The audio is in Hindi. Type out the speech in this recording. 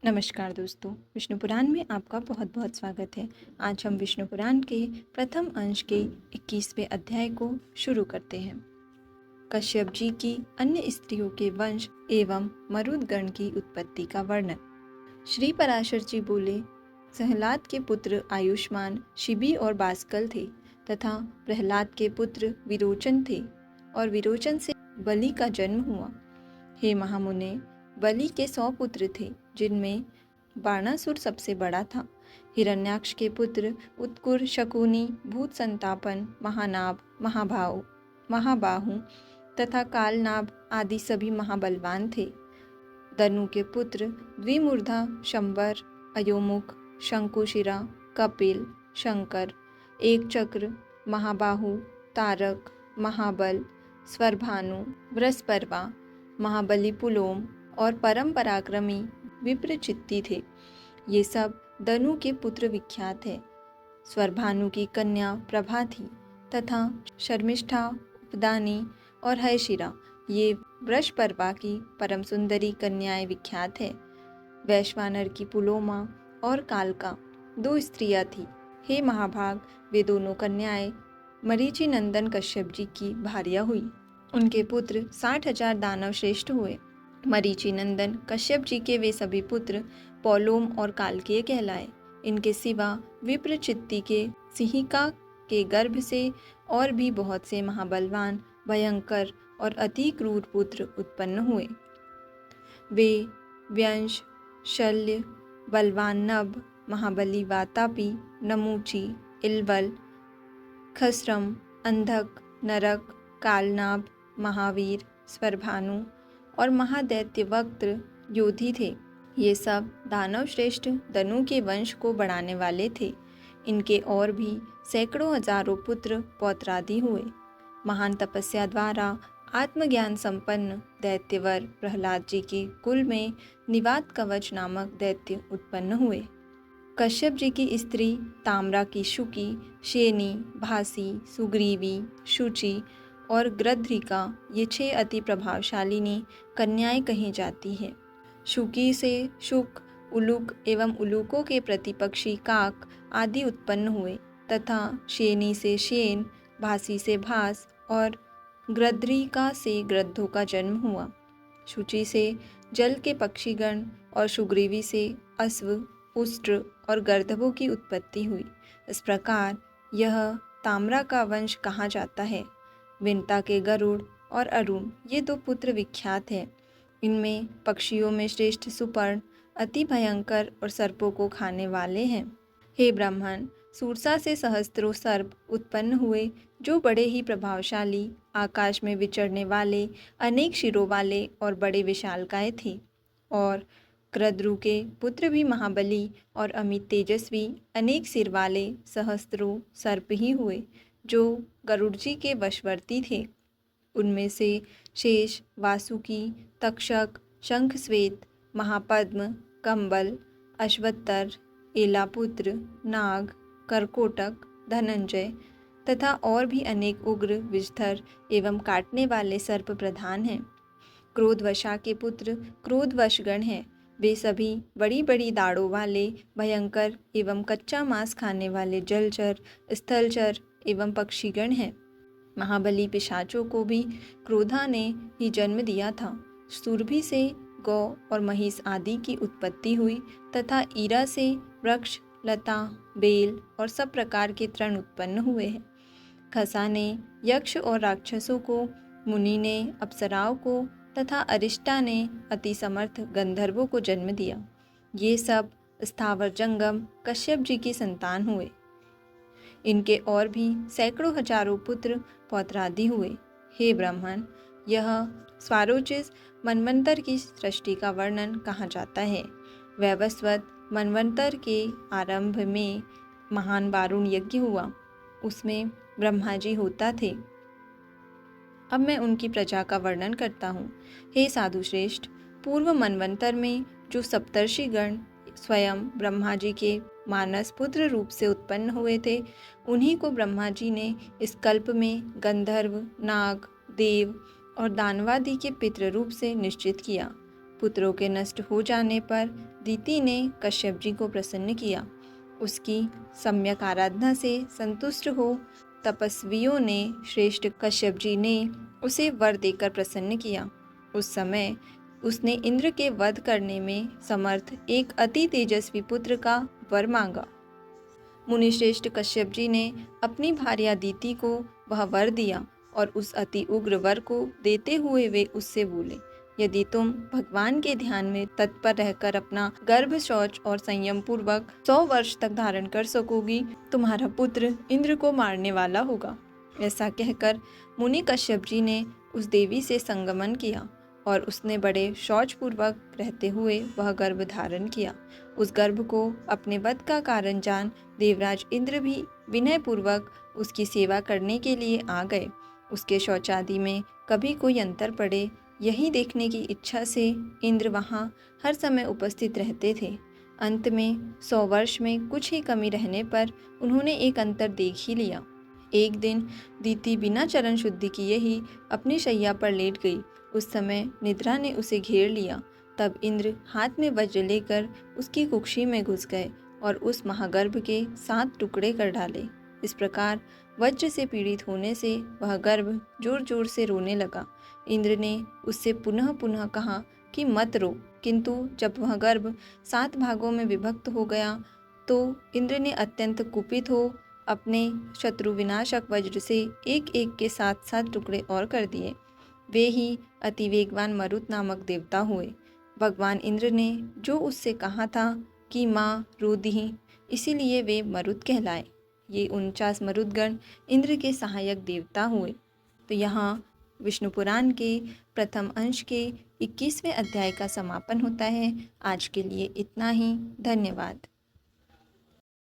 नमस्कार दोस्तों, विष्णु पुराण में आपका बहुत बहुत स्वागत है। आज हम विष्णु पुराण के प्रथम अंश के 21वें अध्याय को शुरू करते हैं। कश्यप जी की अन्य स्त्रियों के वंश एवं मरुदगण की उत्पत्ति का वर्णन। श्री पराशर जी बोले, प्रहलाद के पुत्र आयुष्मान, शिबी और बास्कल थे तथा प्रहलाद के पुत्र विरोचन थे और विरोचन से बलि का जन्म हुआ। हे महामुने, बलि के 100 पुत्र थे, जिनमें बाणासुर सबसे बड़ा था। हिरण्याक्ष के पुत्र उत्कुर, शकुनी, भूत संतापन, महानाभ, महाबाहु तथा कालनाभ आदि सभी महाबलवान थे। दनु के पुत्र द्विमूर्धा, शंबर, अयोमुख, शंकुशिरा, कपिल, शंकर, एक चक्र, महाबाहु, तारक, महाबल, स्वरभानु, वृषपर्वा, महाबली पुलोम और परम पराक्रमी विप्रचित्ति थे। ये सब दनु के पुत्र विख्यात है। स्वरभानु की कन्या प्रभा थी तथा शर्मिष्ठा, उपदानी और हैशिरा ये वृषपर्वा की परम सुंदरी कन्याएं विख्यात है। वैश्वानर की पुलोमा और कालका 2 स्त्रियां थी। हे महाभाग, वे दोनों कन्याएं मरीचि नंदन कश्यप जी की भार्या हुई। उनके पुत्र 60,000 दानव श्रेष्ठ हुए। मरीचि नंदन कश्यप जी के वे सभी पुत्र पौलोम और कालकेय कहलाए। इनके सिवा विप्रचित्ति के सिंहिका के गर्भ से और भी बहुत से महाबलवान, भयंकर और अति क्रूर पुत्र उत्पन्न हुए। वे व्यंश, शल्य, बलवान नभ, महाबली वातापी, नमूची, इलवल, खसरम, अंधक, नरक, कालनाभ, महावीर, स्वरभानु और महादैत्य वक्त्र योधी थे। ये सब दानव श्रेष्ठ दनु के वंश को बढ़ाने वाले थे। इनके और भी सैकड़ों हजारों पुत्र पौत्रादि हुए। महान तपस्या द्वारा आत्मज्ञान संपन्न दैत्यवर प्रहलाद जी के कुल में निवात कवच नामक दैत्य उत्पन्न हुए। कश्यप जी की स्त्री ताम्रा की शुकी, शेनी, भासी, सुग्रीवी, शुचि और गृध्रिका ये 6 अति प्रभावशालिनी कन्याएं कही जाती हैं। शुकी से शुक, उलुक एवं उलुकों के प्रतिपक्षी काक आदि उत्पन्न हुए तथा शेनी से शेन, भासी से भास और गृध्रिका से गृद्धों का जन्म हुआ। शुचि से जल के पक्षीगण और सुग्रीवी से अश्व, उष्ट्र और गर्दभों की उत्पत्ति हुई। इस प्रकार यह ताम्रा का वंश कहा जाता है। विंता के गरुड़ और अरुण ये 2 पुत्र विख्यात हैं। इनमें पक्षियों में श्रेष्ठ सुपर्ण अति भयंकर और सर्पों को खाने वाले हैं। हे ब्राह्मण, सूरसा से सहस्त्रों सर्प उत्पन्न हुए, जो बड़े ही प्रभावशाली, आकाश में विचरने वाले, अनेक शिरों वाले और बड़े विशालकाय थे। और क्रद्रु के पुत्र भी महाबली और अमित तेजस्वी, अनेक सिर वाले सहस्त्रों सर्प ही हुए, जो गरुड़ जी के वशवर्ती थे। उनमें से शेष, वासुकी, तक्षक, शंखश्वेत, महापद्म, कंबल, अश्वत्तर, एलापुत्र, नाग, करकोटक, धनंजय तथा और भी अनेक उग्र, विषधर एवं काटने वाले सर्प प्रधान हैं। क्रोधवशा के पुत्र क्रोधवशगण हैं। वे सभी बड़ी बड़ी दाढ़ों वाले, भयंकर एवं कच्चा मांस खाने वाले जलचर, स्थलचर एवं पक्षीगण हैं। महाबली पिशाचों को भी क्रोधा ने ही जन्म दिया था। सुरभि से गौ और महिष आदि की उत्पत्ति हुई तथा ईरा से वृक्ष, लता, बेल और सब प्रकार के तृण उत्पन्न हुए हैं। खसा ने यक्ष और राक्षसों को, मुनि ने अप्सराओं को तथा अरिष्टा ने अति समर्थ गंधर्वों को जन्म दिया। ये सब स्थावर जंगम कश्यप जी की संतान हुए। इनके और भी सैकड़ों हजारों पुत्र पौत्रादि हुए। हे ब्राह्मण, यह स्वारोचिस मनवंतर की सृष्टि का वर्णन कहा जाता है। वैवस्वत मनवंतर के आरंभ में महान वारुण यज्ञ हुआ। उसमें ब्रह्मा जी होता थे। अब मैं उनकी प्रजा का वर्णन करता हूँ। हे साधु श्रेष्ठ, पूर्व मनवंतर में जो सप्तर्षि गण स्वयं ब्रह्मा जी के मानस पुत्र रूप से उत्पन्न हुए थे, उन्हीं को ब्रह्मा जी ने इस कल्प में गंधर्व, नाग, देव और दानवादि के पितृ रूप से निश्चित किया। पुत्रों के नष्ट हो जाने पर दीति ने कश्यप जी को प्रसन्न किया। उसकी सम्यक आराधना से संतुष्ट हो तपस्वियों ने श्रेष्ठ कश्यप जी ने उसे वर देकर प्रसन्न किया। उस समय उसने इंद्र के वध करने में समर्थ एक अति तेजस्वी पुत्र का वर मांगा। मुनिश्रेष्ठ कश्यप जी ने अपनी भार्या दीति को वह वर दिया और उस अति उग्र वर को देते हुए वे उससे बोले, यदि तुम भगवान के ध्यान में तत्पर रहकर अपना गर्भ शौच और संयम पूर्वक 100 वर्ष तक धारण कर सकोगी, तुम्हारा पुत्र इंद्र को मारने वाला होगा। ऐसा कहकर मुनि कश्यप जी ने उस देवी से संगमन किया और उसने बड़े शौच पूर्वक रहते हुए वह गर्भ धारण किया। उस गर्भ को अपने वध का कारण जान देवराज इंद्र भी विनय पूर्वक उसकी सेवा करने के लिए आ गए। उसके शौचादि में कभी कोई अंतर पड़े, यही देखने की इच्छा से इंद्र वहाँ हर समय उपस्थित रहते थे। अंत में 100 वर्ष में कुछ ही कमी रहने पर उन्होंने एक अंतर देख ही लिया। एक दिन दीति बिना चरण शुद्धि किए ही अपनी शैया पर लेट गई। उस समय निद्रा ने उसे घेर लिया। तब इंद्र हाथ में वज्र लेकर उसकी कुक्षी में घुस गए और उस महागर्भ के 7 टुकड़े कर डाले। इस प्रकार वज्र से पीड़ित होने से वह गर्भ जोर जोर से रोने लगा। इंद्र ने उससे पुनः पुनः कहा कि मत रो, किंतु जब वह गर्भ 7 भागों में विभक्त हो गया तो इंद्र ने अत्यंत कुपित हो अपने शत्रु विनाशक वज्र से एक एक के 7 टुकड़े और कर दिए। वे ही अति वेगवान मरुत नामक देवता हुए। भगवान इंद्र ने जो उससे कहा था कि माँ रो दीं, इसीलिए वे मरुत कहलाए। ये 49 मरुदगण इंद्र के सहायक देवता हुए। तो यहाँ विष्णु पुराण के प्रथम अंश के 21वें अध्याय का समापन होता है। आज के लिए इतना ही। धन्यवाद।